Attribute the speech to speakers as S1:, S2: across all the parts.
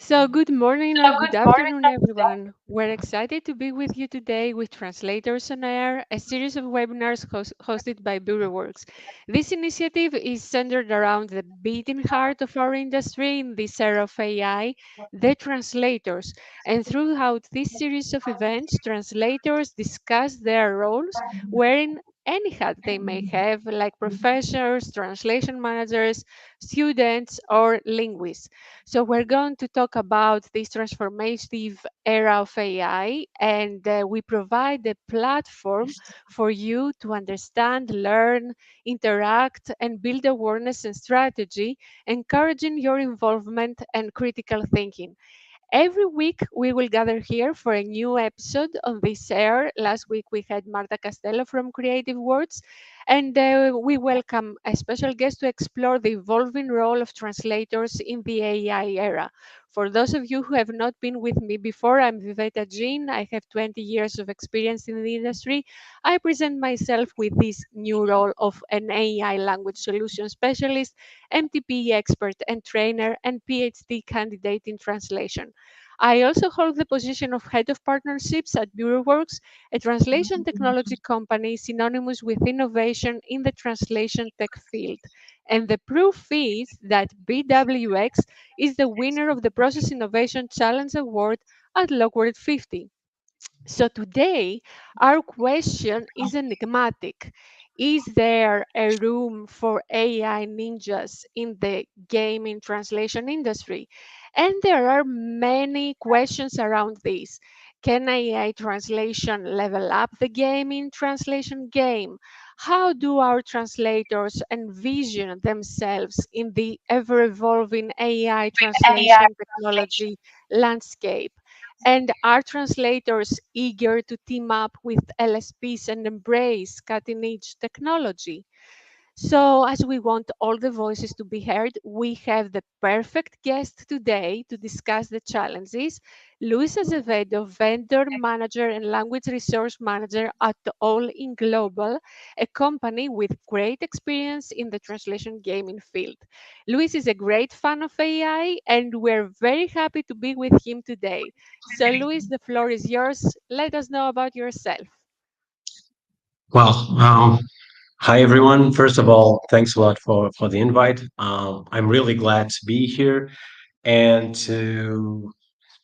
S1: So, good morning or good afternoon, everyone. We're excited to be with you today with Translators On Air, a series of webinars hosted by BureauWorks. This initiative is centered around the beating heart of our industry in this era of AI, the translators. And throughout this series of events, translators discuss their roles wearing any hat they may have, like professors, translation managers, students, or linguists. So we're going to talk about this transformative era of AI, and we provide a platform for you to understand, learn, interact, and build awareness and strategy, encouraging your involvement and critical thinking. Every week, we will gather here for a new episode on this air. Last week, we had Marta Castello from Creative Words, and we welcome a special guest to explore the evolving role of translators in the AI era. For those of you who have not been with me before, I'm Viveta Jean. I have 20 years of experience in the industry. I present myself with this new role of an AI language solution specialist, MTP expert and trainer, and PhD candidate in translation. I also hold the position of Head of Partnerships at BureauWorks, a translation technology company synonymous with innovation in the translation tech field. And the proof is that BWX is the winner of the Process Innovation Challenge Award at Lockwood 50. So today, our question is enigmatic. Is there a room for AI ninjas in the gaming translation industry? And there are many questions around this. Can AI translation level up the gaming translation game? How do our translators envision themselves in the ever evolving AI translation technology landscape? And are translators eager to team up with LSPs and embrace cutting edge technology? So, as we want all the voices to be heard, we have the perfect guest today to discuss the challenges. Luís Azevedo, vendor manager and language resource manager at All in Global, a company with great experience in the translation gaming field. Luís is a great fan of AI, and we're very happy to be with him today. So, Luís, the floor is yours. Let us know about yourself.
S2: Well, hi everyone. First of all, thanks a lot for the invite. I'm really glad to be here and to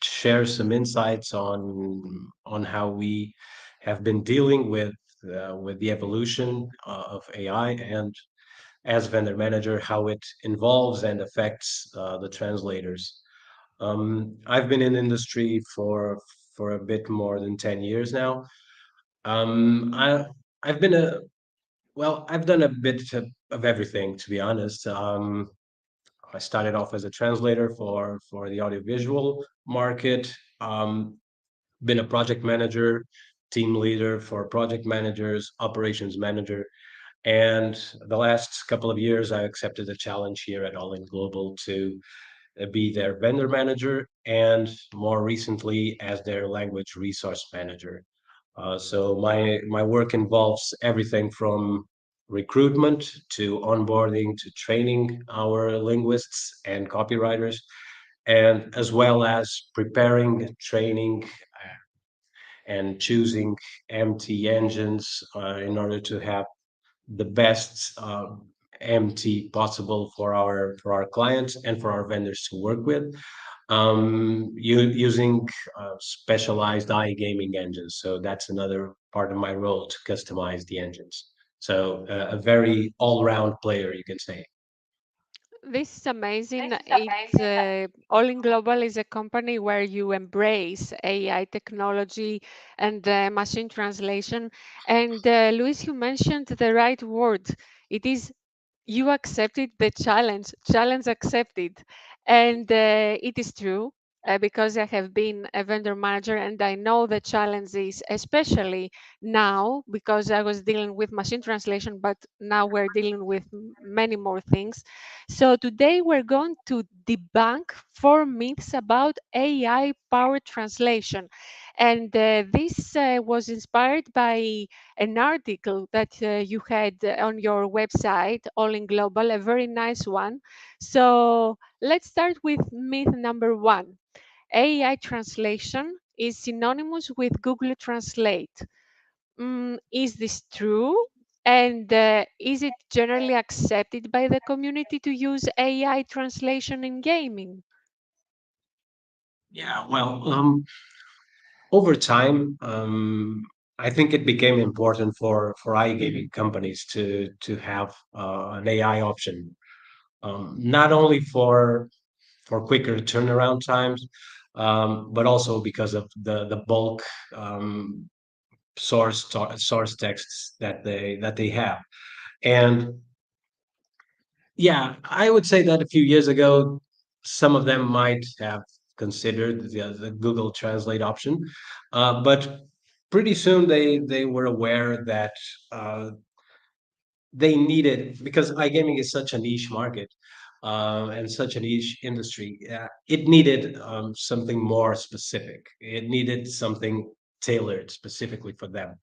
S2: share some insights on how we have been dealing with the evolution of AI and as vendor manager how it involves and affects the translators. I've been in the industry for a bit more than 10 years now. I I've been a well, I've done a bit of everything, to be honest. I started off as a translator for the audiovisual market. Been a project manager, team leader for project managers, operations manager, and the last couple of years, I accepted a challenge here at All In Global to be their vendor manager, and more recently as their language resource manager. So my work involves everything from recruitment to onboarding to training our linguists and copywriters, and as well as preparing, training, and choosing MT engines in order to have the best MT possible for our clients and for our vendors to work with, using specialized iGaming engines. So that's another part of my role to customize the engines. So a very all-round player, you can say.
S1: This is amazing. All in Global is a company where you embrace AI technology and machine translation. And Luis, you mentioned the right word. It is you accepted the challenge accepted. And it is true because I have been a vendor manager and I know the challenges, especially now because I was dealing with machine translation, but now we're dealing with many more things. So today we're going to debunk 4 myths about AI powered translation. And this was inspired by an article that you had on your website, All in Global, a very nice one. So let's start with myth number one. AI translation is synonymous with Google Translate. Is this true? And is it generally accepted by the community to use AI translation in gaming?
S2: Yeah, well, over time, I think it became important for iGaming companies to have an AI option, not only for quicker turnaround times, but also because of the bulk um, source texts that they have. And yeah, I would say that a few years ago, some of them might have considered the Google Translate option, but pretty soon they were aware that uh, they needed, because iGaming is such a niche market and such a niche industry. It needed something more specific. It needed something tailored specifically for them,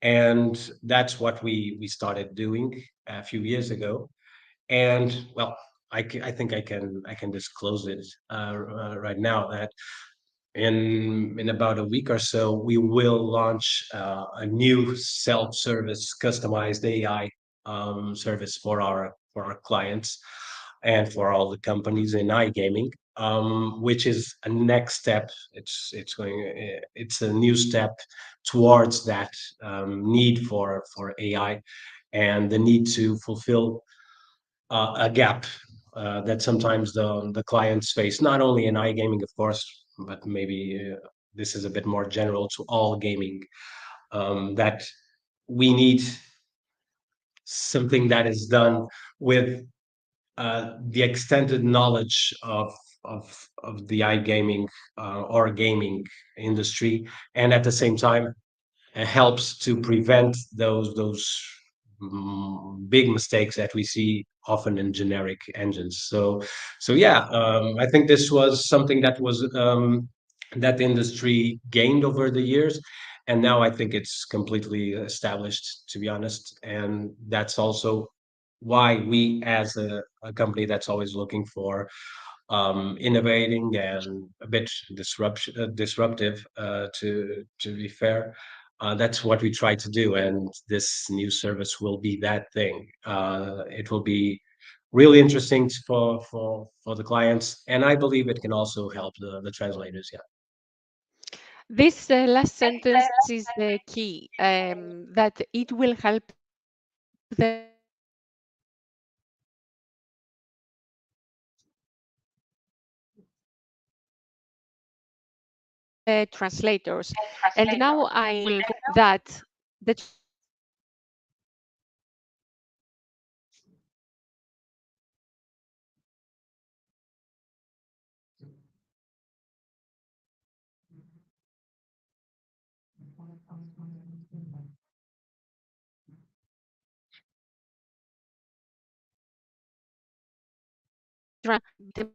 S2: and that's what we started doing a few years ago. And well, I think I can disclose it right now that in about a week or so we will launch a new self-service customized AI service for our clients and for all the companies in iGaming, which is a next step. It's a new step towards that need for AI and the need to fulfill a gap that sometimes the clients face, not only in iGaming, of course, but maybe this is a bit more general to all gaming. That we need something that is done with the extended knowledge of the iGaming or gaming industry, and at the same time helps to prevent those big mistakes that we see often in generic engines. So yeah, I think this was something that was that the industry gained over the years, and now I think it's completely established, to be honest. And that's also why we, as a company that's always looking for innovating and a bit disruptive. To be fair, that's what we try to do, and this new service will be that thing. It will be really interesting for the clients, and I believe it can also help the translators. Yeah.
S1: This last sentence is the key, that it will help the translators. And now I will that the translators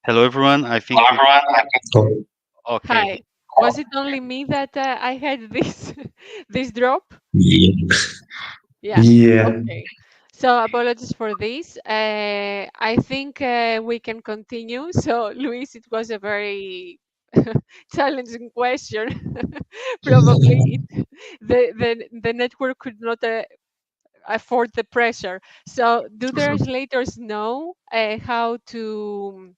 S3: Hello, everyone. I think we.
S2: Oh,
S3: Okay.
S1: Hi. Was it only me that I had this this drop?
S2: yeah.
S1: Yeah.
S2: Yeah.
S1: Okay. So apologies for this. I think we can continue. So, Luis, it was a very challenging question. Probably the network could not afford the pressure. So, do the translators know how to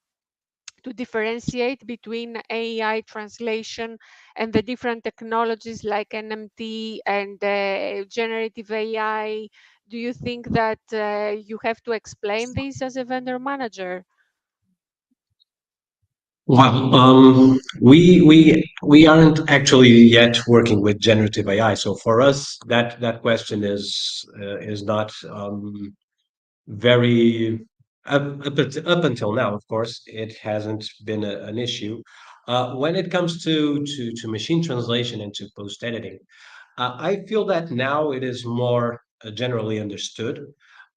S1: differentiate between AI translation and the different technologies like NMT and generative AI? Do you think that you have to explain this as a vendor manager?
S2: Well, we aren't actually yet working with generative AI. So for us, that question is not very up until now. Of course, it hasn't been an issue. When it comes to machine translation and to post editing, I feel that now it is more generally understood.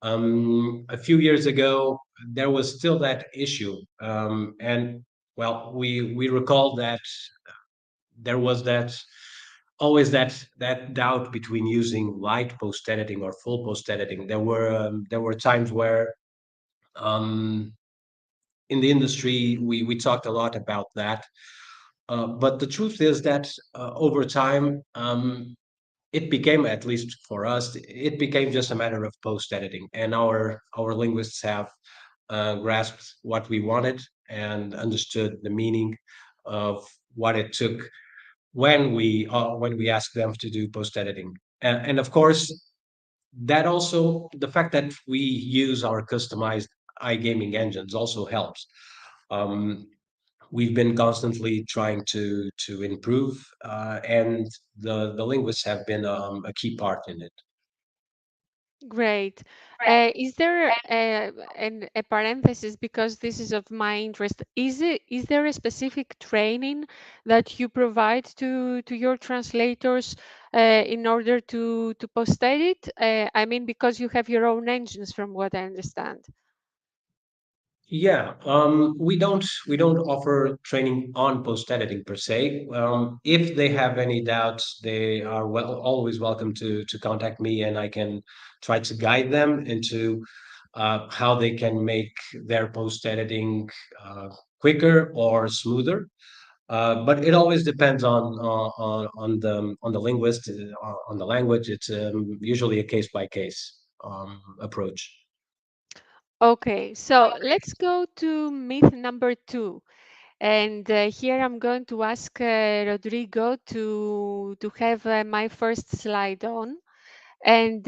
S2: A few years ago, there was still that issue, and well, we recall that there was that always that doubt between using light post editing or full post editing. There were times where um, in the industry we talked a lot about that, but the truth is that over time. It became, at least for us, it became just a matter of post editing, and our linguists have grasped what we wanted and understood the meaning of what it took when we asked them to do post editing. And of course, that also, the fact that we use our customized iGaming engines also helps. Um, we've been constantly trying to improve, and the linguists have been a key part in it.
S1: Great. Is there a parenthesis because this is of my interest? Is there a specific training that you provide to your translators in order to post edit? I mean, because you have your own engines, from what I understand.
S2: Yeah, we don't offer training on post editing per se. If they have any doubts, they are always welcome to contact me, and I can try to guide them into how they can make their post editing quicker or smoother. But it always depends on the linguist, on the language. It's usually a case by case approach.
S1: Okay, so let's go to myth number two. And here I'm going to ask Rodrigo to have my first slide on. And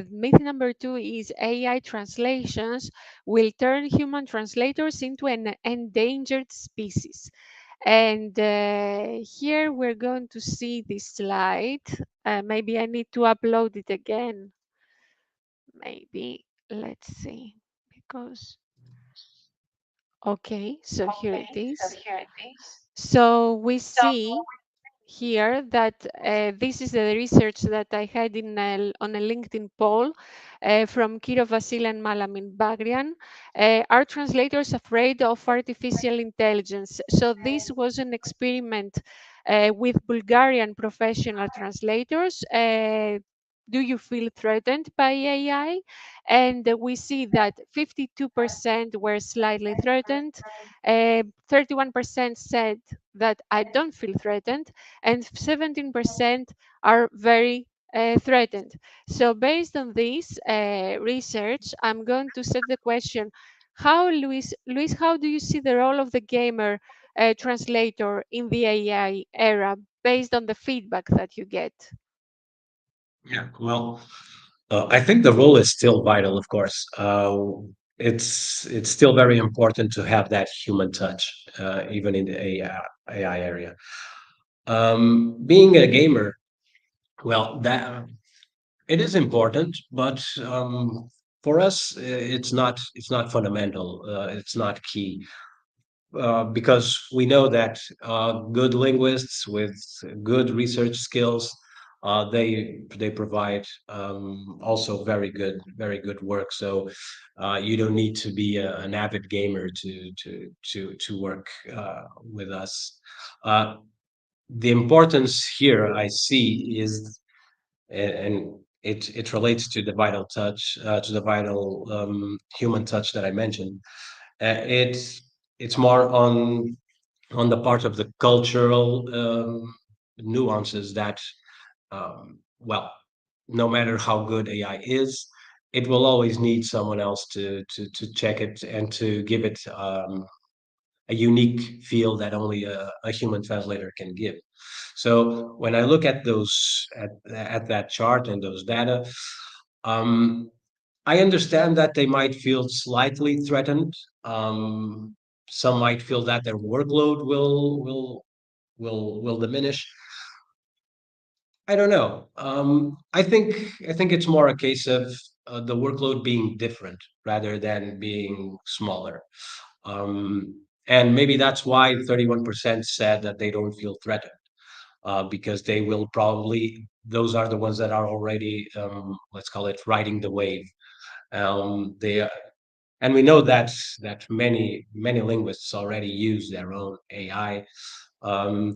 S1: myth number two is AI translations will turn human translators into an endangered species. And here we're going to see this slide. Maybe I need to upload it again. Maybe, let's see, because, okay, so here it is. So we see here that this is the research that I had on a LinkedIn poll from Kiro Vasil and Malamin Bagrian. Are translators afraid of artificial intelligence? So this was an experiment with Bulgarian professional translators. Do you feel threatened by AI? And we see that 52% were slightly threatened, 31% said that I don't feel threatened, and 17% are very threatened. So based on this research, I'm going to set the question, Luis, how do you see the role of the gamer translator in the AI era based on the feedback that you get?
S2: Yeah, well, I think the role is still vital, of course. It's still very important to have that human touch, even in the AI area. Being a gamer, well, that it is important, but for us, it's not fundamental. It's not key, because we know that good linguists with good research skills They provide also very good work. So you don't need to be an avid gamer to work with us. Uh, the importance here I see is, and it relates to the vital touch, to the vital human touch that I mentioned. It's more on the part of the cultural nuances that, well, no matter how good AI is, it will always need someone else to check it and to give it a unique feel that only a human translator can give. So when I look at at that chart and those data, um, I understand that they might feel slightly threatened. Some might feel that their workload will diminish. I don't know. I think it's more a case of the workload being different rather than being smaller. And maybe that's why 31% said that they don't feel threatened, because they will probably, those are the ones that are already, let's call it, riding the wave. They and we know that many linguists already use their own AI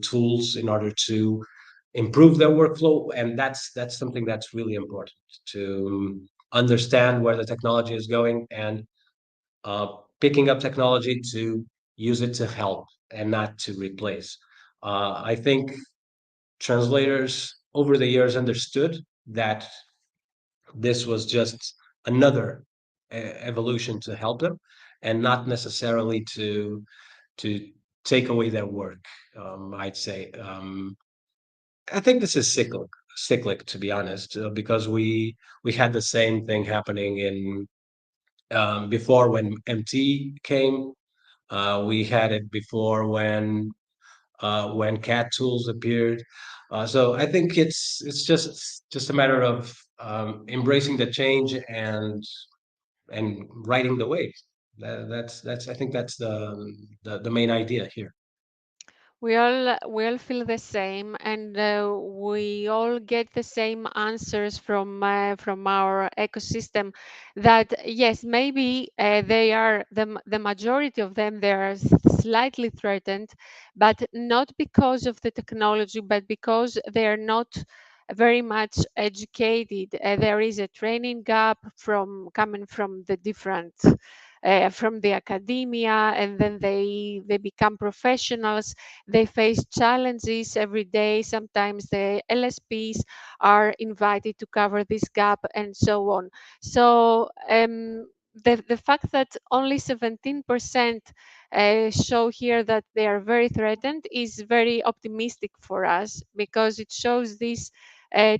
S2: tools in order to improve their workflow, and that's something that's really important to understand where the technology is going, and uh, picking up technology to use it to help and not to replace. I think translators over the years understood that this was just another evolution to help them, and not necessarily to take away their work. I'd say. I think this is cyclic, to be honest, because we had the same thing happening in before when MT came. We had it before when cat tools appeared. So I think it's just a matter of embracing the change and riding the wave. That's I think that's the main idea here.
S1: We all feel the same, and we all get the same answers from our ecosystem. That yes, maybe they are the majority of them. They are slightly threatened, but not because of the technology, but because they are not very much educated. There is a training gap from coming from the different from the academia, and then they become professionals. They face challenges every day. Sometimes the LSPs are invited to cover this gap and so on. So the fact that only 17% show here that they are very threatened is very optimistic for us, because it shows this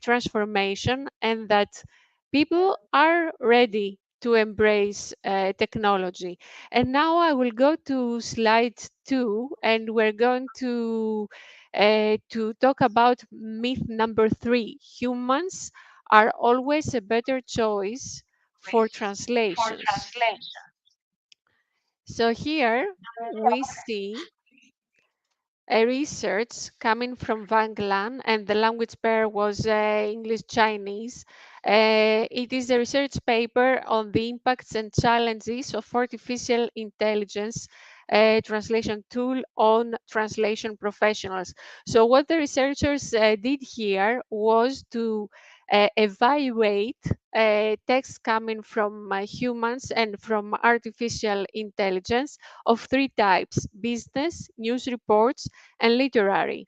S1: transformation, and that people are ready to embrace technology. And now I will go to slide 2, and we're going to talk about myth number 3. Humans are always a better choice for translations. So here we see a research coming from Vanglan, and the language pair was English Chinese. It is a research paper on the impacts and challenges of artificial intelligence translation tool on translation professionals. So, what the researchers did here was to evaluate text coming from humans and from artificial intelligence of 3 types: business, news reports, and literary.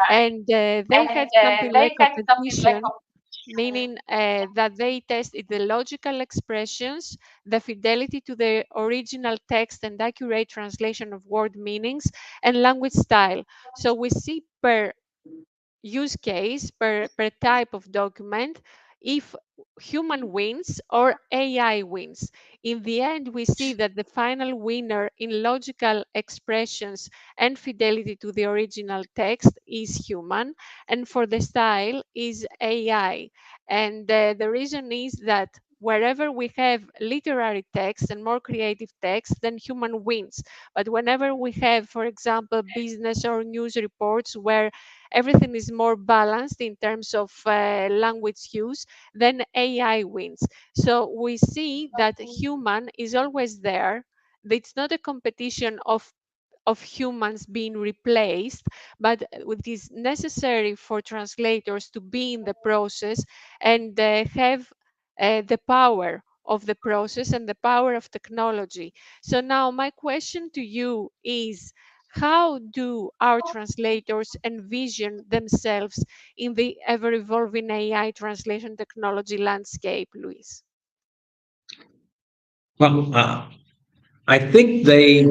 S1: And they had something like competition, meaning that they tested the logical expressions, the fidelity to the original text and accurate translation of word meanings, and language style. So we see per use case, per type of document, if human wins or AI wins. In the end, we see that the final winner in logical expressions and fidelity to the original text is human, and for the style is AI. And the reason is that wherever we have literary text and more creative text, then human wins. But whenever we have, for example, business or news reports where everything is more balanced in terms of language use, then AI wins. So we see that human is always there. It's not a competition of humans being replaced, but it is necessary for translators to be in the process and have the power of the process and the power of technology. So now my question to you is, how do our translators envision themselves in the ever evolving AI translation technology landscape, Luis?
S2: Well, I think they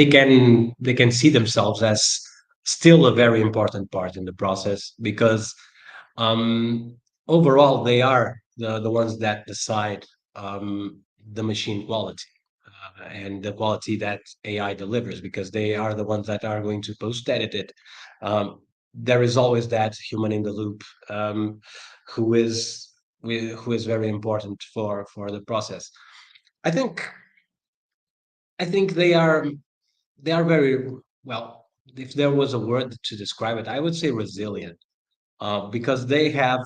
S2: can see themselves as still a very important part in the process because um, overall they are the ones that decide the machine quality and the quality that AI delivers because they are the ones that are going to post edit it. Um, there is always that human in the loop who is who is very important for the process. I think I think they are very well. If there was a word to describe it, I would say resilient, because they have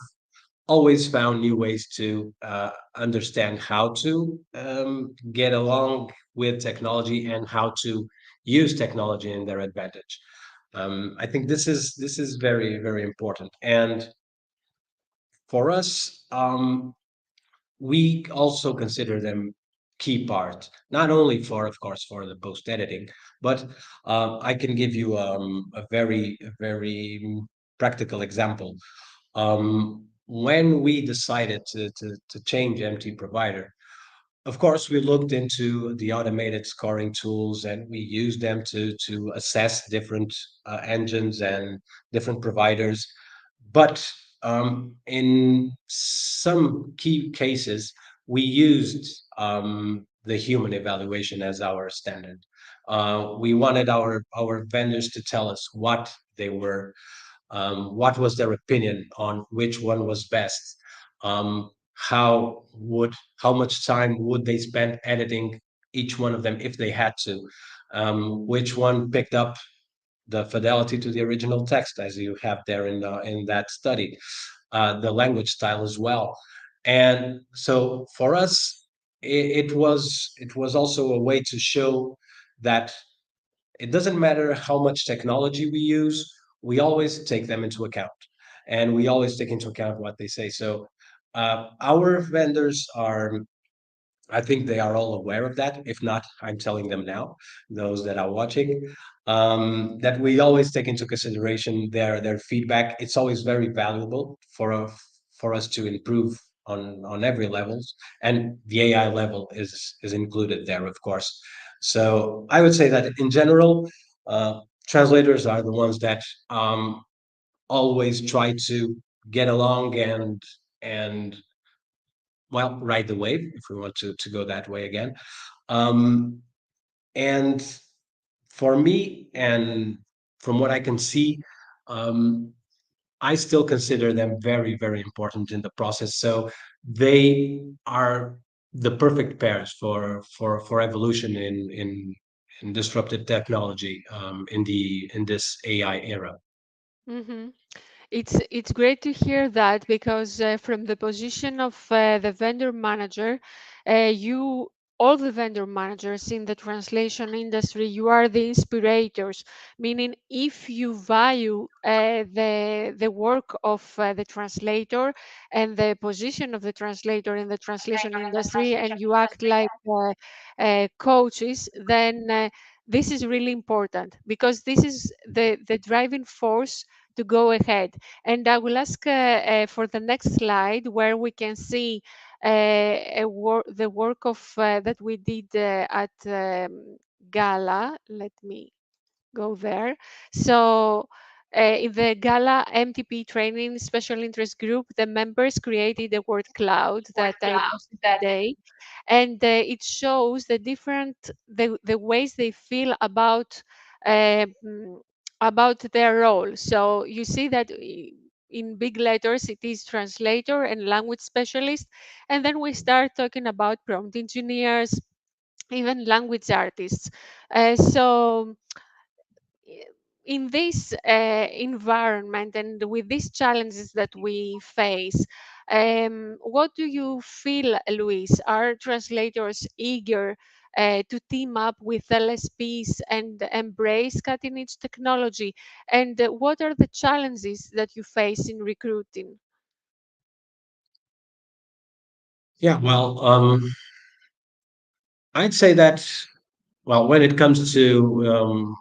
S2: always found new ways to understand how to get along with technology and how to use technology in their advantage. I think this is very very important, and for us, we also consider them key part, not only for, of course, for the post editing, but I can give you a very practical example. When we decided to change MT provider, of course, we looked into the automated scoring tools and we used them to assess different engines and different providers. But in some key cases, we used the human evaluation as our standard. We wanted our vendors to tell us what was their opinion on which one was best, how much time would they spend editing each one of them if they had to, which one picked up the fidelity to the original text as you have there in that study, the language style as well. And so for us, it was also a way to show that it doesn't matter how much technology we use, we always take them into account. And we always take into account what they say. So our vendors are, I think they are all aware of that. If not, I'm telling them now, those that are watching, that we always take into consideration their feedback. It's always very valuable for us to improve on every levels, and the AI level is included there, of course. So I would say that in general, uh, translators are the ones that always try to get along and well, ride the wave, if we want to go that way again. Um, and for me, and from what I can see, um, I still consider them very, very important in the process. So they are the perfect pairs for evolution in disruptive technology in this AI era.
S1: Mhm. It's great to hear that because from the position of the vendor manager, you all the vendor managers in the translation industry, you are the inspirators. Meaning, if you value the work of the translator and the position of the translator in the translation industry, and you act like coaches, then this is really important because this is the driving force to go ahead. And I will ask for the next slide where we can see the work of that we did at Gala. Let me go there. So in the Gala MTP training special interest group, the members created a word cloud that I posted today, and it shows the ways they feel um, about their role. So you see that in big letters, it is translator and language specialist. And then we start talking about prompt engineers, even language artists. So in this environment and with these challenges that we face, what do you feel, Luis? Are translators eager to team up with LSPs and embrace cutting edge technology? And what are the challenges that you face in recruiting?
S2: Yeah, well, I'd say that, well, when it comes to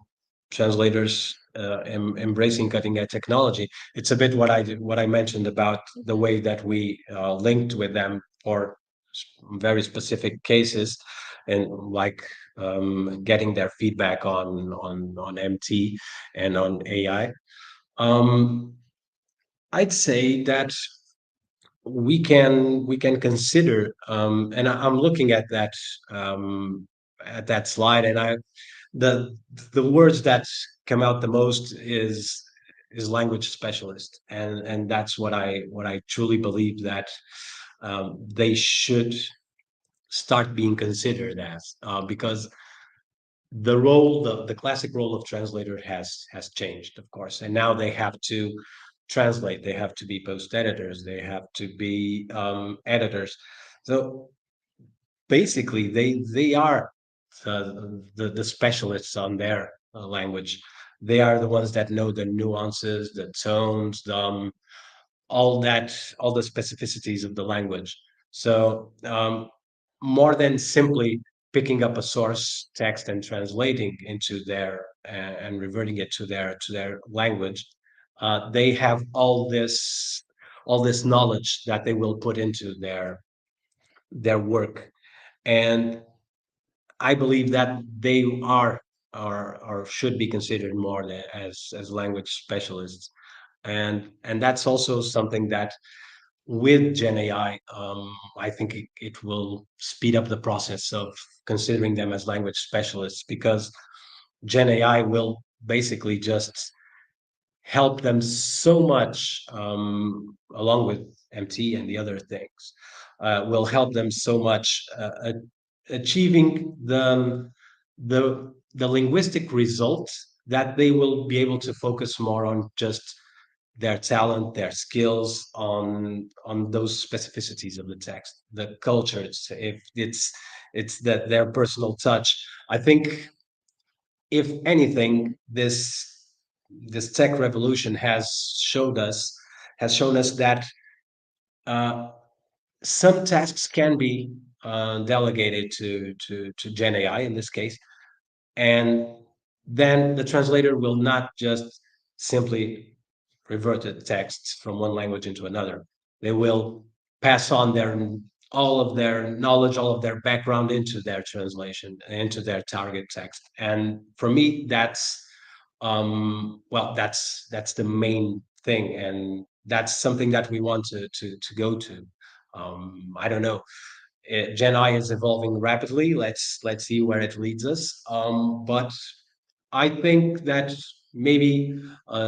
S2: translators embracing cutting edge technology, it's a bit what I mentioned about the
S1: Mhm.
S2: way that we linked with them for very specific cases, and like getting their feedback on MT and on AI. Um, I'd say that we can consider, and I'm looking at that slide, and the the words that come out the most is language specialist, and that's what I truly believe that they should start being considered as, because the classic role of translator has changed, of course, and now they have to translate, they have to be post editors, they have to be editors. So basically they are the specialists on their language. They are the ones that know the nuances, the tones, all the specificities of the language. So more than simply picking up a source text and translating into their and reverting it to their language, they have all this knowledge that they will put into their work. And I believe that they are or should be considered more as language specialists. And that's also something that with Gen AI, I think it will speed up the process of considering them as language specialists, because Gen AI will basically just help them so much, along with MT and the other things, will help them so much achieving the linguistic results, that they will be able to focus more on just their talent, their skills, on those specificities of the text, the culture. If it's that their personal touch. I think, if anything, this tech revolution has shown us that uh, some tasks can be delegated to Gen AI in this case, and then the translator will not just simply revert the text from one language into another. They will pass on all of their knowledge, all of their background into their translation, into their target text. And for me, well, that's the main thing, and that's something that we want to go to. I don't know. Gen I is evolving rapidly. Let's see where it leads us. But I think that maybe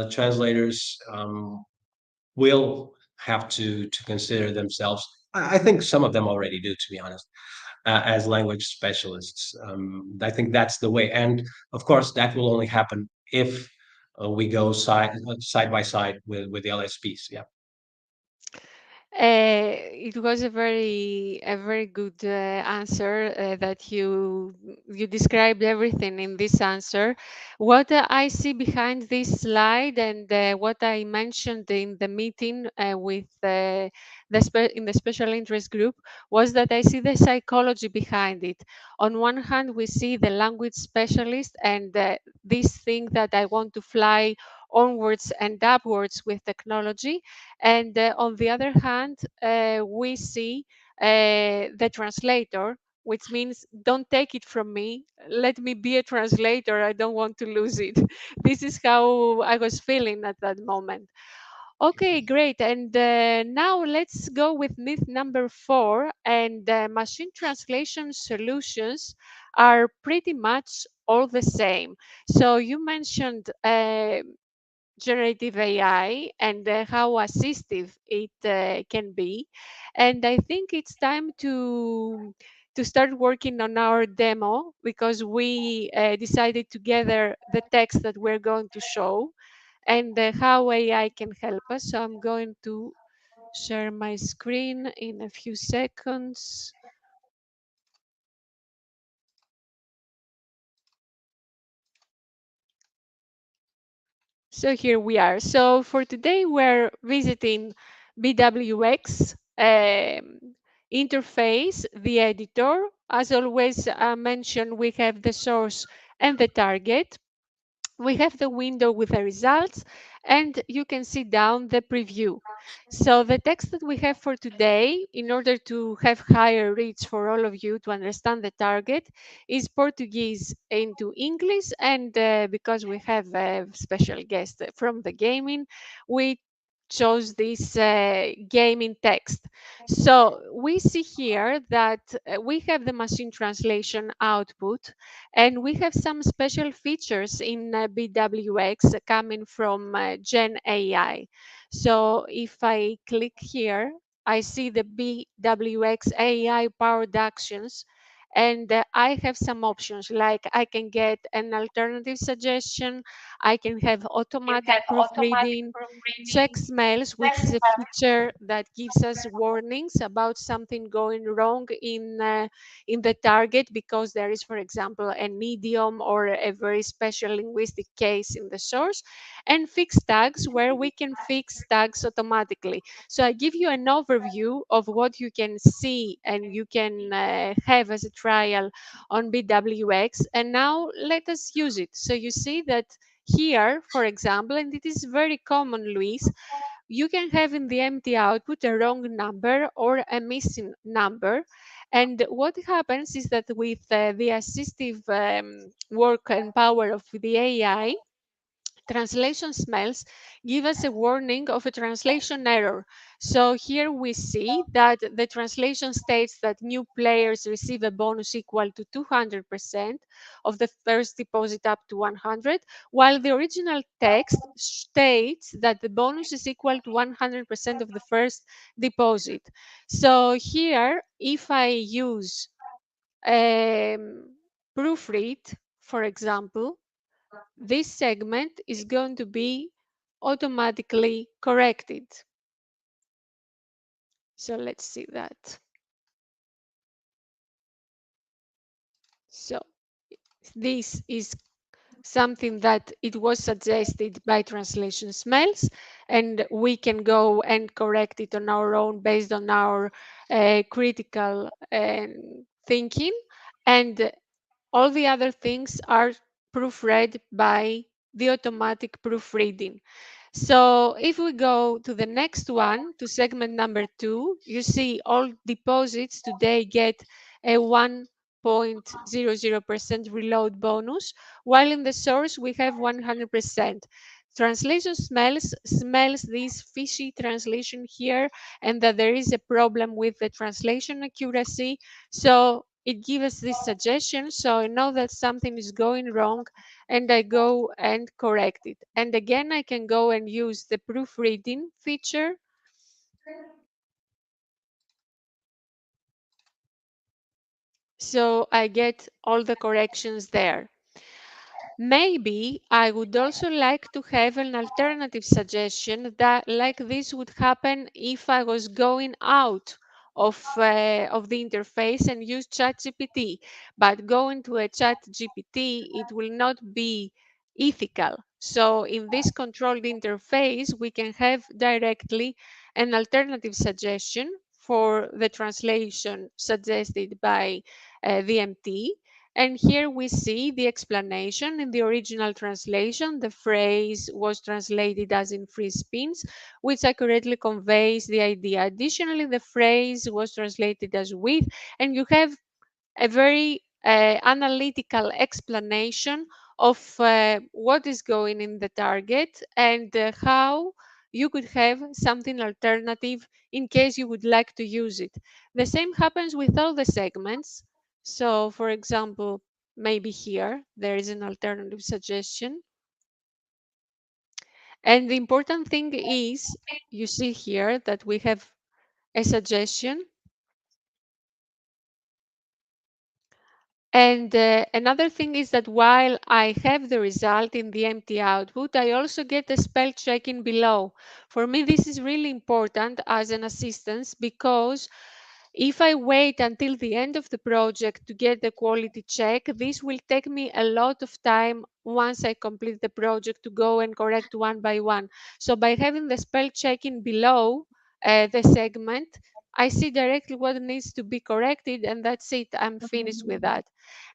S2: translators will have to consider themselves. I think some of them already do, to be honest, as language specialists. I think that's the way, and of course, that will only happen if we go side by side with the LSPs. Yeah.
S1: It was a very good answer that you described everything in this answer. What I see behind this slide and what I mentioned in the meeting with in the special interest group was that I see the psychology behind it. On one hand, we see the language specialist and this thing that I want to fly onwards and upwards with technology, and on the other hand, we see the translator, which means don't take it from me. Let me be a translator. I don't want to lose it. This is how I was feeling at that moment. Okay, great. And now let's go with myth number 4. And machine translation solutions are pretty much all the same. So you mentioned generative AI and how assistive it can be. And I think it's time to start working on our demo because we decided to gather the text that we're going to show and how AI can help us. So I'm going to share my screen in a few seconds. So here we are. So for today, we're visiting BWX interface, the editor. As always mentioned, we have the source and the target. We have the window with the results, and you can see down the preview. So the text that we have for today, in order to have higher reach for all of you to understand the target, is Portuguese into English. And because we have a special guest from the gaming, we chose this gaming text. So we see here that we have the machine translation output, and we have some special features in BWX coming from Gen AI. So if I click here, I see the BWX AI powered actions, and I have some options like I can get an alternative suggestion, I can have automatic proofreading, check smells, which is a feature that gives us warnings about something going wrong in the target because there is, for example, an idiom or a very special linguistic case in the source, and fix tags where we can fix tags automatically. So I give you an overview of what you can see and you can have as a trial on BWX. And now let us use it. So you see that here, for example, and it is very common, Luis, you can have in the empty output a wrong number or a missing number. And what happens is that with the assistive work and power of the AI, translation smells give us a warning of a translation error. So here we see that the translation states that new players receive a bonus equal to 200% of the first deposit up to 100, while the original text states that the bonus is equal to 100% of the first deposit. So here, if I use proofread, for example, this segment is going to be automatically corrected. So let's see that. So this is something that it was suggested by translation smells, and we can go and correct it on our own based on our critical thinking, and all the other things are proofread by the automatic proofreading. So if we go to the next one, to segment number 2, you see all deposits today get a 1.00% reload bonus, while in the source we have 100%. Translation smells this fishy translation here, and that there is a problem with the translation accuracy. So it gives us this suggestion. So I know that something is going wrong, and I go and correct it. And again, I can go and use the proofreading feature. So I get all the corrections there. Maybe I would also like to have an alternative suggestion that like this would happen if I was going out of the interface and use ChatGPT. But going to a ChatGPT, it will not be ethical. So in this controlled interface, we can have directly an alternative suggestion for the translation suggested by the MT. And here we see the explanation. In the original translation, the phrase was translated as in free spins, which accurately conveys the idea. Additionally, the phrase was translated as with, and you have a very analytical explanation of what is going in the target and how you could have something alternative in case you would like to use it. The same happens with all the segments. So, for example, maybe here there is an alternative suggestion. And the important thing is, you see here that we have a suggestion. And another thing is that while I have the result in the empty output, I also get a spell checking below. For me, this is really important as an assistance because if I wait until the end of the project to get the quality check, this will take me a lot of time once I complete the project to go and correct one by one. So by having the spell checking below the segment, I see directly what needs to be corrected, and that's it. I'm finished with that.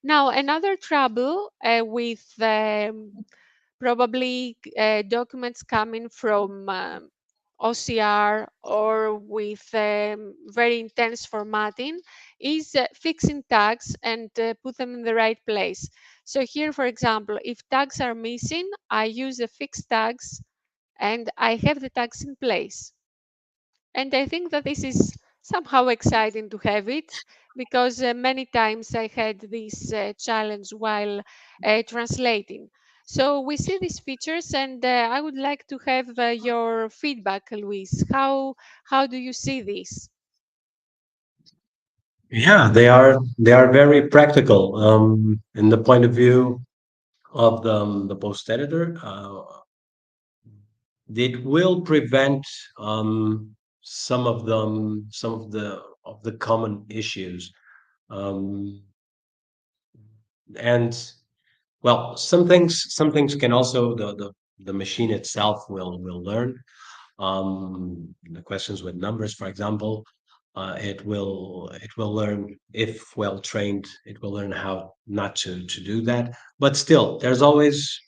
S1: Now, another trouble with probably documents coming from OCR or with very intense formatting is fixing tags and put them in the right place. So here, for example, if tags are missing, I use the fixed tags and I have the tags in place. And I think that this is somehow exciting to have it because many times I had this challenge while translating. So we see these features, and I would like to have your feedback, Luis. How do you see this?
S2: Yeah, they are very practical in the point of view of the post editor. It will prevent some of the common issues, um, and well, some things can also the machine itself will learn. The questions with numbers, for example, it will learn, if well trained, it will learn how not to do that. But still, there's always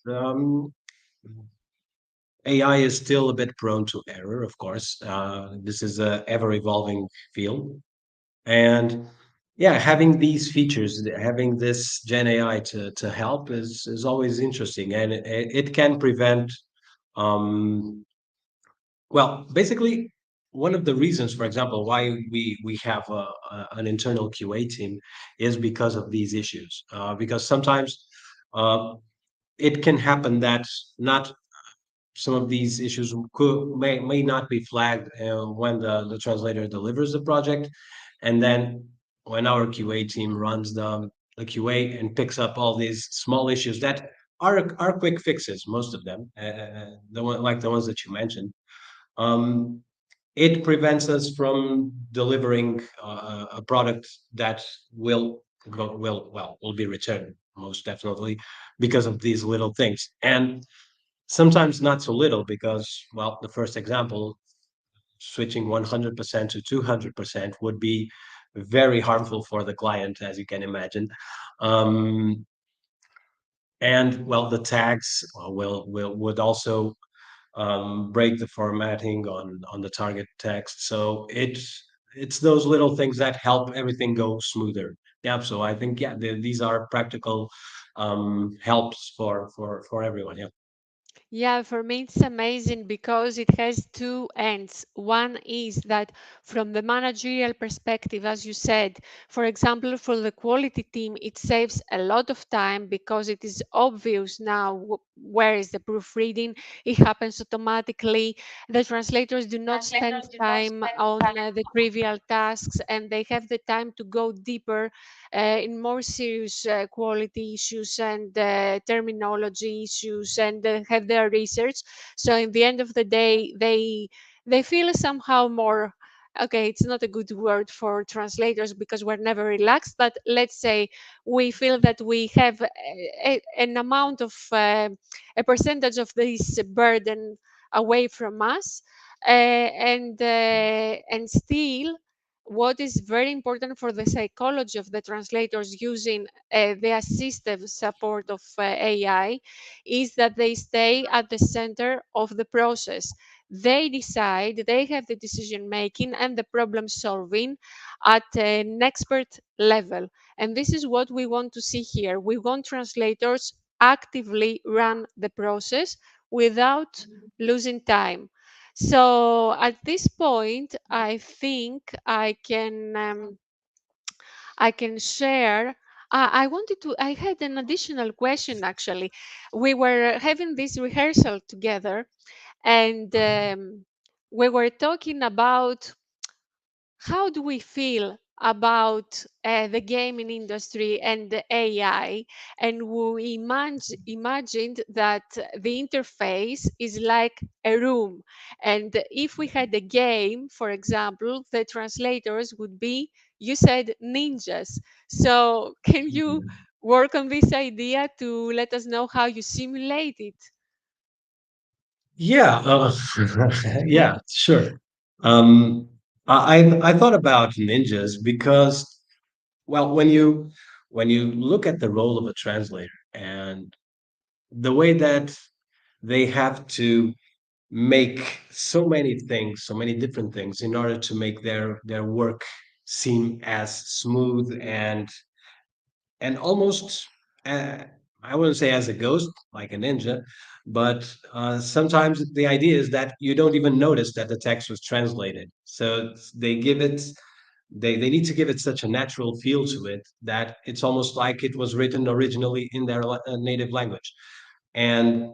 S2: AI is still a bit prone to error, of course. This is a ever evolving field, and yeah, having these features, having this Gen AI to help is always interesting, and it can prevent. Well, basically, one of the reasons, for example, why we have an internal QA team is because of these issues. Because sometimes uh, it can happen that not some of these issues may not be flagged when the translator delivers the project, and then when our QA team runs the QA and picks up all these small issues that are quick fixes, most of them, like the ones that you mentioned. Um, it prevents us from delivering a product that will be returned most definitely because of these little things, and sometimes not so little, because well, the first example, switching 100% to 200% would be very harmful for the client, as you can imagine. um, and well, the tags will would also break the formatting on the target text. So it's those little things that help everything go smoother. Yeah. So I think, yeah, these are practical helps for everyone. Yeah.
S1: Yeah, for me it's amazing because it has two ends. One is that from the managerial perspective, as you said, for example, for the quality team, it saves a lot of time because it is obvious now where is the proofreading. It happens automatically. The translators do not spend time on the trivial tasks, and they have the time to go deeper in more serious quality issues and terminology issues, and have their research. So in the end of the day, they feel somehow more, okay, it's not a good word for translators because we're never relaxed, but let's say we feel that we have an amount of a percentage of this burden away from us, and still, what is very important for the psychology of the translators using the assistive support of AI is that they stay at the center of the process. They decide, they have the decision making and the problem solving at an expert level. And this is what we want to see here. We want translators actively run the process without losing time. So at this point, I think I can share. I wanted to. I had an additional question actually. We were having this rehearsal together, and we were talking about how do we feel about the gaming industry and the AI? And we imagined that the interface is like a room. And if we had a game, for example, the translators would be, you said, ninjas. So can you work on this idea to let us know how you simulate it?
S2: Yeah, yeah, sure. Um, I thought about ninjas because, well, when you look at the role of a translator and the way that they have to make so many things, so many different things in order to make their work seem as smooth and almost uh, I wouldn't say as a ghost like a ninja, but sometimes the idea is that you don't even notice that the text was translated. So they give it they need to give it such a natural feel to it that it's almost like it was written originally in their native language. And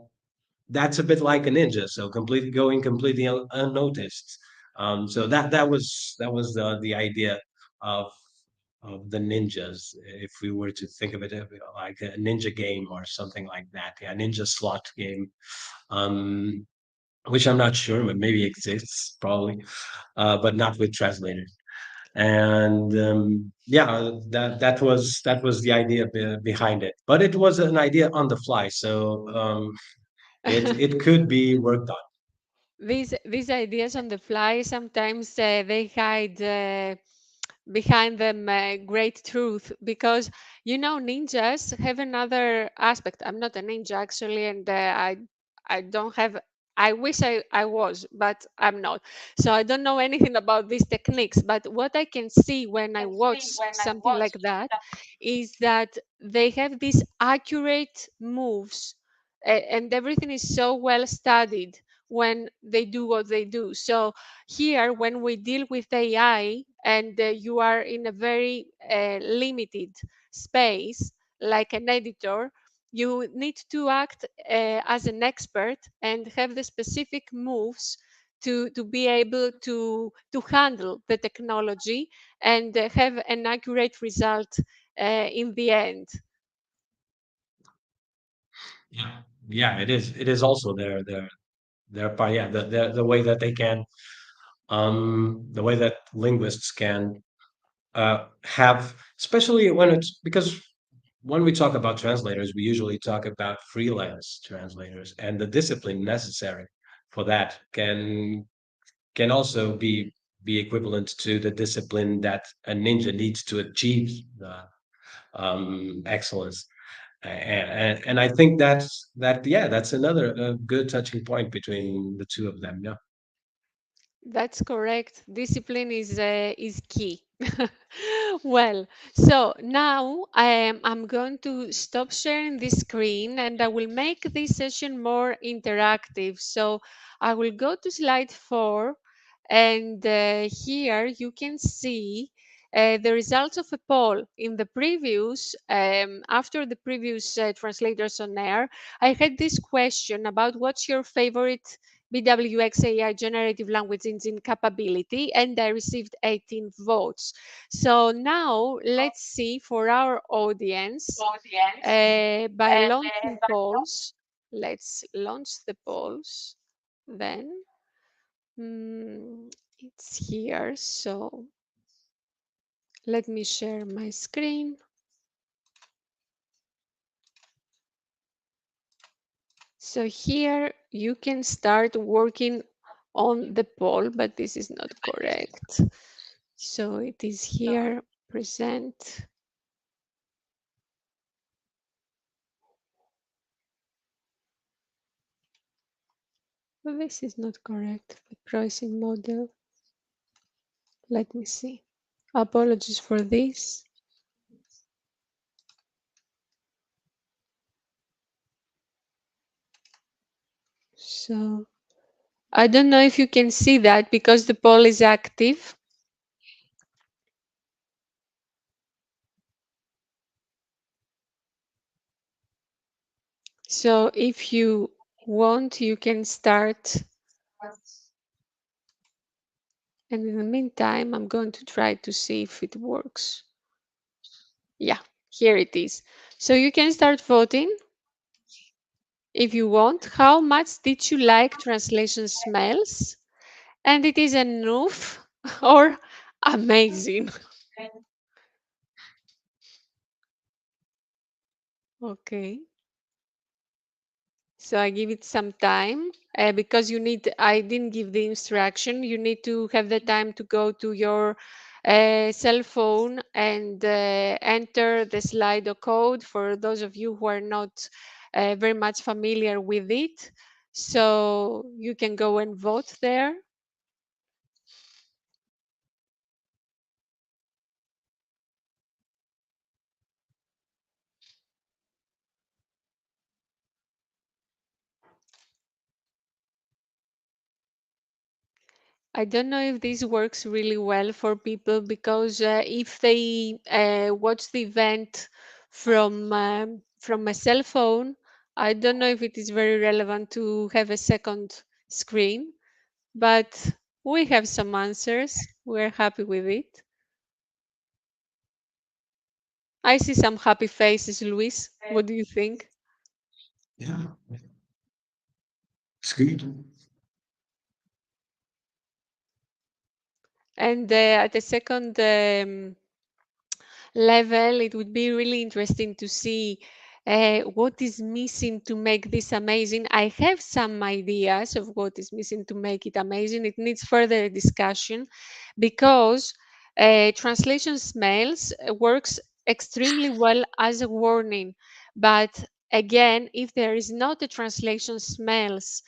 S2: that's a bit like a ninja, so completely going completely unnoticed. So that was the idea of the ninjas. If we were to think of it like a ninja game or something like that, yeah, ninja slot game, um, which I'm not sure, but maybe exists probably, but not with translators. And yeah, that was the idea behind it. But it was an idea on the fly, so it could be worked on.
S1: These ideas on the fly sometimes they hide behind them great truth, because ninjas have another aspect. I'm not a ninja actually, and I don't have. I wish I was, but I'm not. So I don't know anything about these techniques. But what I can see when I watch something like that is that they have these accurate moves, and everything is so well studied when they do what they do. So here, when we deal with AI and you are in a very limited space, like an editor, you need to act as an expert and have the specific moves to be able to handle the technology and have an accurate result in the end.
S2: Yeah, yeah, it is also their part. Yeah, the way that they can, the way that linguists can have, especially when it's because when we talk about translators, we usually talk about freelance translators, and the discipline necessary for that can also be equivalent to the discipline that a ninja needs to achieve the excellence. And I think that yeah, that's another good touching point between the two of them. Yeah.
S1: That's correct. Discipline is key. Well, so now I'm going to stop sharing this screen and I will make this session more interactive. So I will go to slide 4, and here you can see the results of a poll. In the previous, after the previous Translators on Air, I had this question about what's your favorite BWX AI generative language engine capability, and I received 18 votes. So now let's see for our audience by launching polls. Let's launch the polls. Then it's here. So let me share my screen. So here you can start working on the poll, but this is not correct. So it is here, present. But this is not correct. The pricing model. Let me see. Apologies for this. So I don't know if you can see that because the poll is active. So if you want, you can start And in the meantime, I'm going to try to see if it works. Yeah, here it is. So you can start voting if you want. How much did you like translation smells? And it is enough or amazing. Okay. So I give it some time because I didn't give the instruction. You need to have the time to go to your cell phone and enter the Slido code for those of you who are not very much familiar with it. So you can go and vote there. I don't know if this works really well for people because if they watch the event from a cell phone, I don't know if it is very relevant to have a second screen. But we have some answers. We're happy with it. I see some happy faces, Luis. What do you think?
S2: Yeah, it's good.
S1: And at the second level, it would be really interesting to see what is missing to make this amazing. I have some ideas of what is missing to make it amazing. It needs further discussion because translation smells works extremely well as a warning. But again, if there is not a translation smells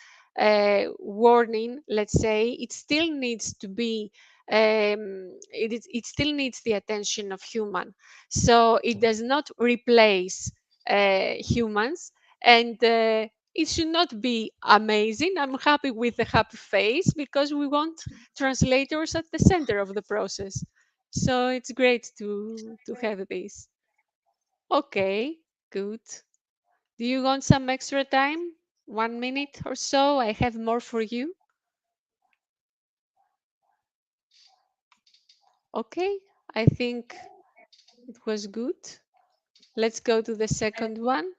S1: warning, let's say, it still needs to be it still needs the attention of human, so it does not replace humans, and it should not be amazing. I'm happy with the happy face because we want translators at the center of the process, so it's great to have this. Okay, good. Do you want some extra time? 1 minute or so? I have more for you. Okay, I think it was good. Let's go to the second one.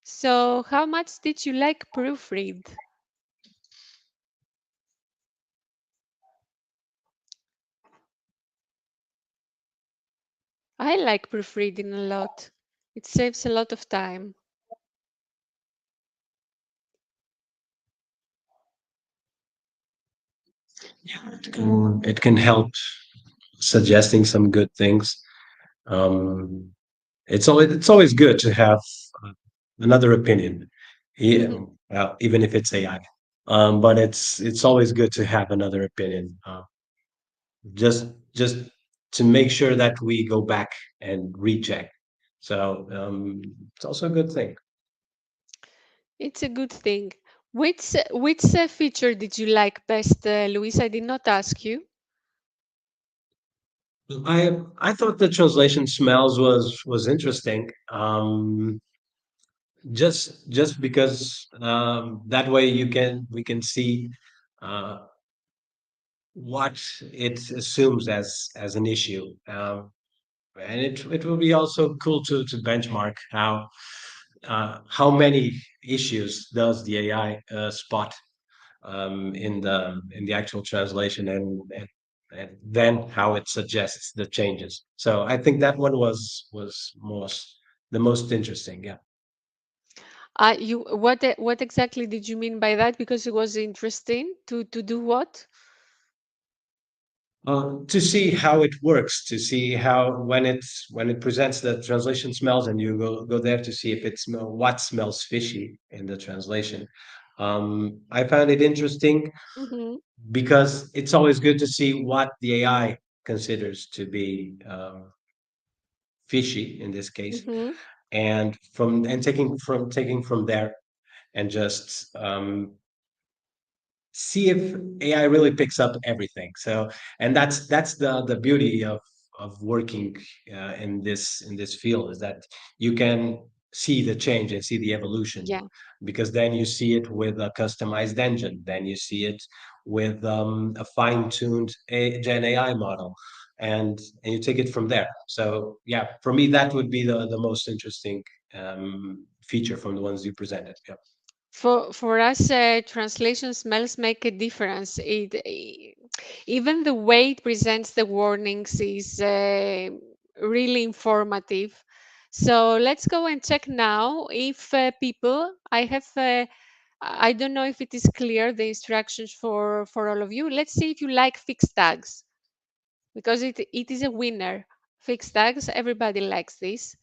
S1: So, how much did you like proofread? I like proofreading a lot. It saves a lot of time.
S2: Yeah, it can help suggesting some good things. Um, it's always good to have uh, another opinion, yeah,
S1: Mhm.
S2: even if it's AI. But it's always good to have another opinion, just to make sure that we go back and recheck. So it's also a good thing.
S1: It's a good thing. Which feature did you like best, Luis? I did not ask you.
S2: I thought the translation smells was interesting. Just because that way we can see uh, what it assumes as an issue, and it will be also cool to benchmark how many issues does the AI spot in the actual translation, and then how it suggests the changes. So I think that one was the most interesting. Yeah.
S1: What exactly did you mean by that? Because it was interesting to do what?
S2: To see how it works, to see how when it presents the translation smells, and you go there to see if what smells fishy in the translation. I found it interesting
S1: Mm-hmm,
S2: because it's always good to see what the AI considers to be fishy in this case,
S1: mm-hmm.
S2: and taking from there, and just see if AI really picks up everything. So, and that's the beauty working in this field is that you can see the change and see the evolution,
S1: Yeah.
S2: because then you see it with a customized engine, then you see it with a fine-tuned Gen AI model, and you take it from there. So yeah, for me that would be the most interesting feature from the ones you presented. Yeah.
S1: For us, translation smells make a difference. Even the way it presents the warnings is really informative. So let's go and check now if people. I don't know if it is clear the instructions for all of you. Let's see if you like fixed tags, because it is a winner. Fixed tags, everybody likes this.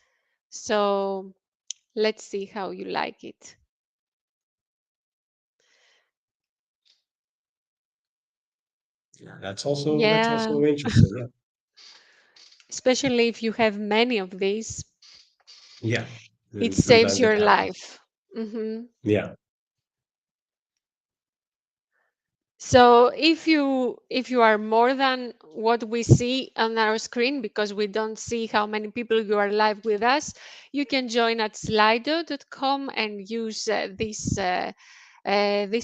S1: So let's see how you like it.
S2: Yeah, that's also
S1: Yeah,
S2: interesting. Yeah.
S1: especially if you have many of these,
S2: Yeah.
S1: it saves
S2: Sometimes it
S1: your
S2: happens.
S1: life. Hmm.
S2: Yeah.
S1: So if you are more than what we see on our screen, because we don't see how many people you are live with us, you can join at slido.com and use this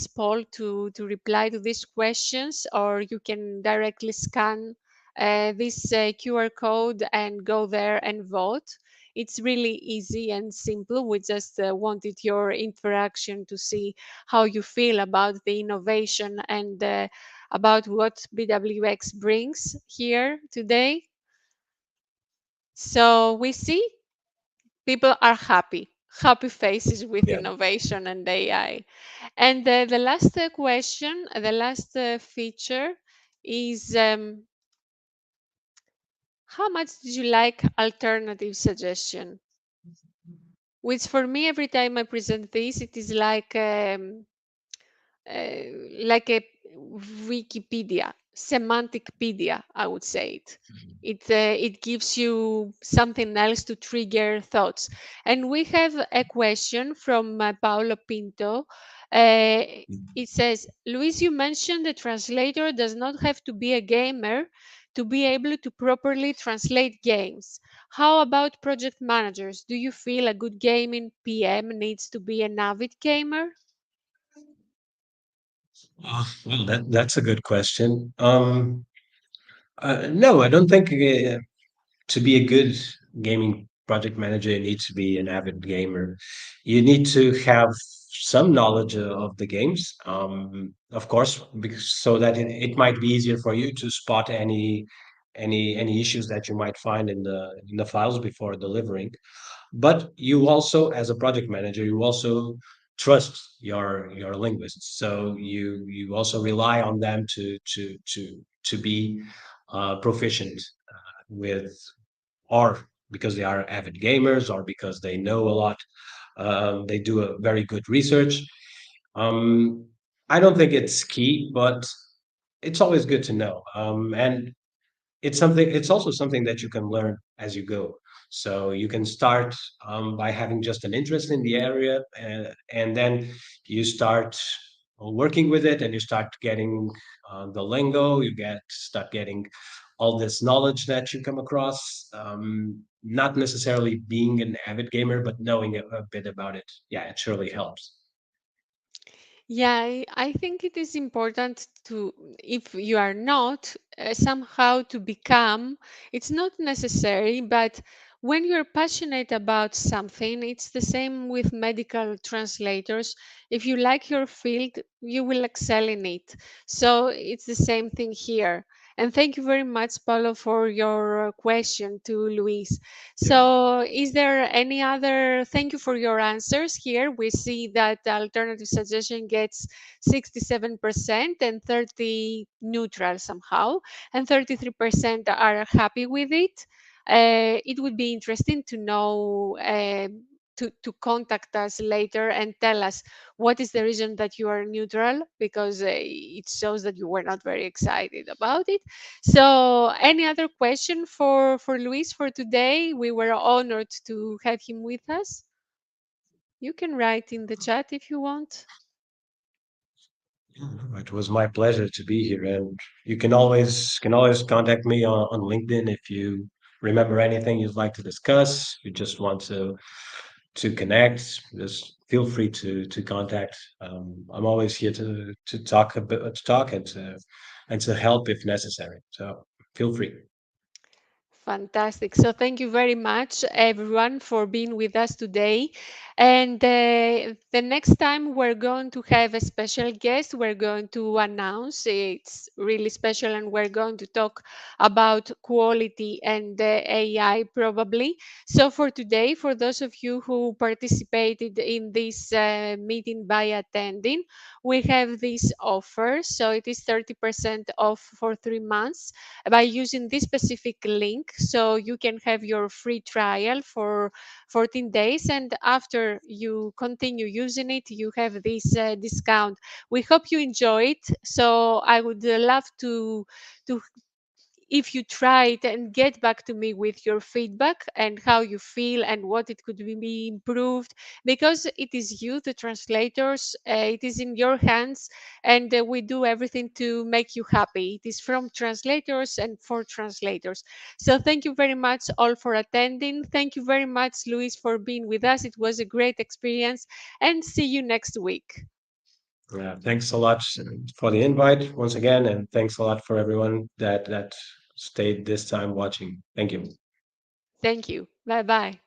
S1: poll to reply to these questions, or you can directly scan this QR code and go there and vote. It's really easy and simple. We just wanted your interaction to see how you feel about the innovation and about what BWX brings here today. So we see people are happy faces with
S2: Yeah.
S1: innovation and AI. And the last question, the last feature is, how much did you like alternative suggestion? Which for me, every time I present this, it is uh, like a Wikipedia, semanticpedia, I would say it. It gives you something else to trigger thoughts. And we have a question from Paolo Pinto. Uh, it says, Luis, you mentioned the translator does not have to be a gamer to be able to properly translate games. How about project managers? Do you feel a good gaming PM needs to be an avid gamer?
S2: Well, that's a good question. No, I don't think to be a good gaming project manager, you need to be an avid gamer. You need to have some knowledge of the games, of course, because so that it might be easier for you to spot any issues that you might find in the files before delivering. But you also, as a project manager, you also trust your linguists, so you also rely on them to be proficient with, or because they are avid gamers, or because they know a lot. They do a very good research. um, I don't think it's key, but it's always good to know. And it's also something that you can learn as you go. So you can start by having just an interest in the area, and then you start working with it, and you start getting the lingo. You get start getting all this knowledge that you come across, not necessarily being an avid gamer, but knowing a bit about it. Yeah, it surely helps.
S1: Yeah, I think it is important to, if you are not, somehow to become, it's not necessary, but when you're passionate about something, it's the same with medical translators. If you like your field, you will excel in it. So it's the same thing here. And thank you very much, Paulo, for your question to Luis.
S2: Yeah.
S1: So, is there any other? Thank you for your answers here. We see that the alternative suggestion gets 67% and 30 neutral somehow, and 33% are happy with it. It would be interesting to know. To contact us later and tell us what is the reason that you are neutral, because it shows that you were not very excited about it. So, any other question for Luis for today? We were honored to have him with us. You can write in the chat if you want.
S2: It was my pleasure to be here, and you can always contact me on LinkedIn if you remember anything you'd like to discuss. You just want to connect. Just feel free to contact. I'm always here to talk a bit, to talk and to help if necessary. So feel free.
S1: Fantastic. So thank you very much, everyone, for being with us today. And the next time we're going to have a special guest, we're going to announce it's really special, and we're going to talk about quality and AI probably. So for today, for those of you who participated in this meeting by attending, we have this offer. So it is 30% off for 3 months by using this specific link. So you can have your free trial for 14 days. And after you continue using it, you have this discount. We hope you enjoy it. So I would love to if you try it and get back to me with your feedback and how you feel and what it could be improved, because it is you, the translators, it is in your hands, and we do everything to make you happy. It is from translators and for translators. So thank you very much all for attending. Thank you very much, Luis, for being with us. It was a great experience, and see you next week.
S2: Thanks a lot for the invite once again, and thanks a lot for everyone that stayed this time watching. Thank you.
S1: Thank you. Bye bye.